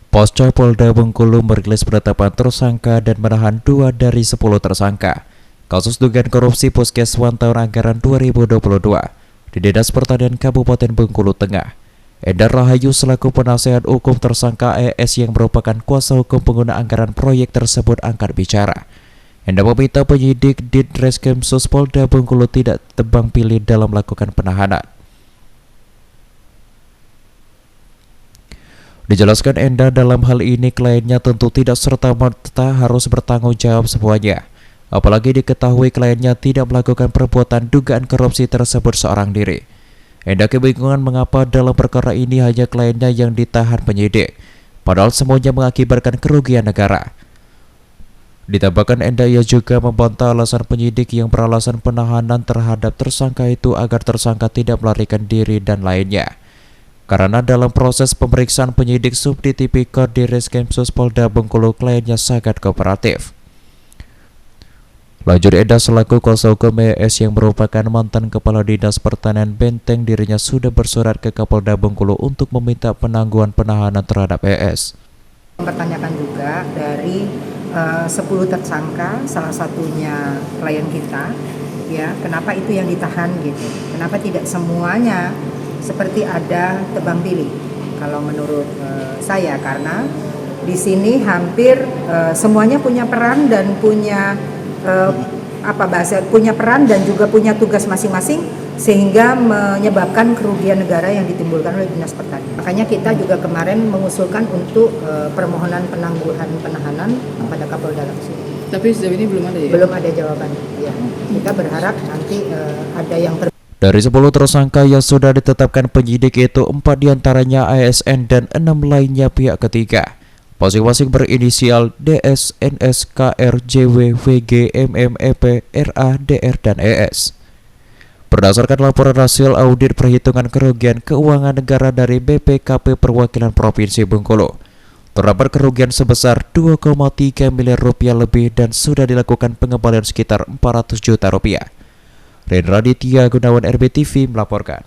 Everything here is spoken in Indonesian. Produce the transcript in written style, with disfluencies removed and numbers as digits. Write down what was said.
Pasca Polda Bengkulu merilis penetapan tersangka dan menahan 2 dari 10 tersangka kasus dugaan korupsi Puskeswan tahun anggaran 2022 di Dinas Pertanian Kabupaten Bengkulu Tengah. Endar Rahayu selaku penasihat hukum tersangka ES yang merupakan kuasa hukum pengguna anggaran proyek tersebut angkat bicara. Endar meminta penyidik Ditreskrimsus Polda Bengkulu tidak tebang pilih dalam melakukan penahanan. Dijelaskan Endar, dalam hal ini kliennya tentu tidak serta-merta harus bertanggung jawab semuanya. Apalagi diketahui kliennya tidak melakukan perbuatan dugaan korupsi tersebut seorang diri. Endar kebingungan mengapa dalam perkara ini hanya kliennya yang ditahan penyidik, padahal semuanya mengakibatkan kerugian negara. Ditambahkan Endar, ia juga membantah alasan penyidik yang beralasan penahanan terhadap tersangka itu agar tersangka tidak melarikan diri dan lainnya. Karena dalam proses pemeriksaan penyidik Subdit Tipikor di Reskrimsus Polda Bengkulu kliennya sangat kooperatif. Lanjut Endar selaku kuasa hukum ES yang merupakan mantan Kepala Dinas Pertanian Benteng, dirinya sudah bersurat ke Kapolda Bengkulu untuk meminta penangguhan penahanan terhadap ES. Mempertanyakan juga dari 10 tersangka, salah satunya klien kita, ya kenapa itu yang ditahan gitu? Kenapa tidak semuanya seperti ada tebang pilih? Kalau menurut saya, karena di sini hampir semuanya punya peran dan punya punya peran dan juga punya tugas masing-masing, sehingga menyebabkan kerugian negara yang ditimbulkan oleh Dinas Pertanian. Makanya kita juga kemarin mengusulkan untuk permohonan penangguhan penahanan kepada Kapolda langsung. Tapi sejauh ini belum ada ya? Belum ada jawaban. Ya. Kita berharap nanti ada yang Dari 10 tersangka yang sudah ditetapkan penyidik itu, 4 diantaranya ASN dan 6 lainnya pihak ketiga. Masing-masing berinisial DS, NS, KR, JW, VG, MM, EP, RA, DR, dan ES. Berdasarkan laporan hasil audit perhitungan kerugian keuangan negara dari BPKP Perwakilan Provinsi Bengkulu, terdapat kerugian sebesar 2,3 miliar rupiah lebih dan sudah dilakukan pengembalian sekitar 400 juta rupiah. Rendra Ditya Gunawan, RBTV melaporkan.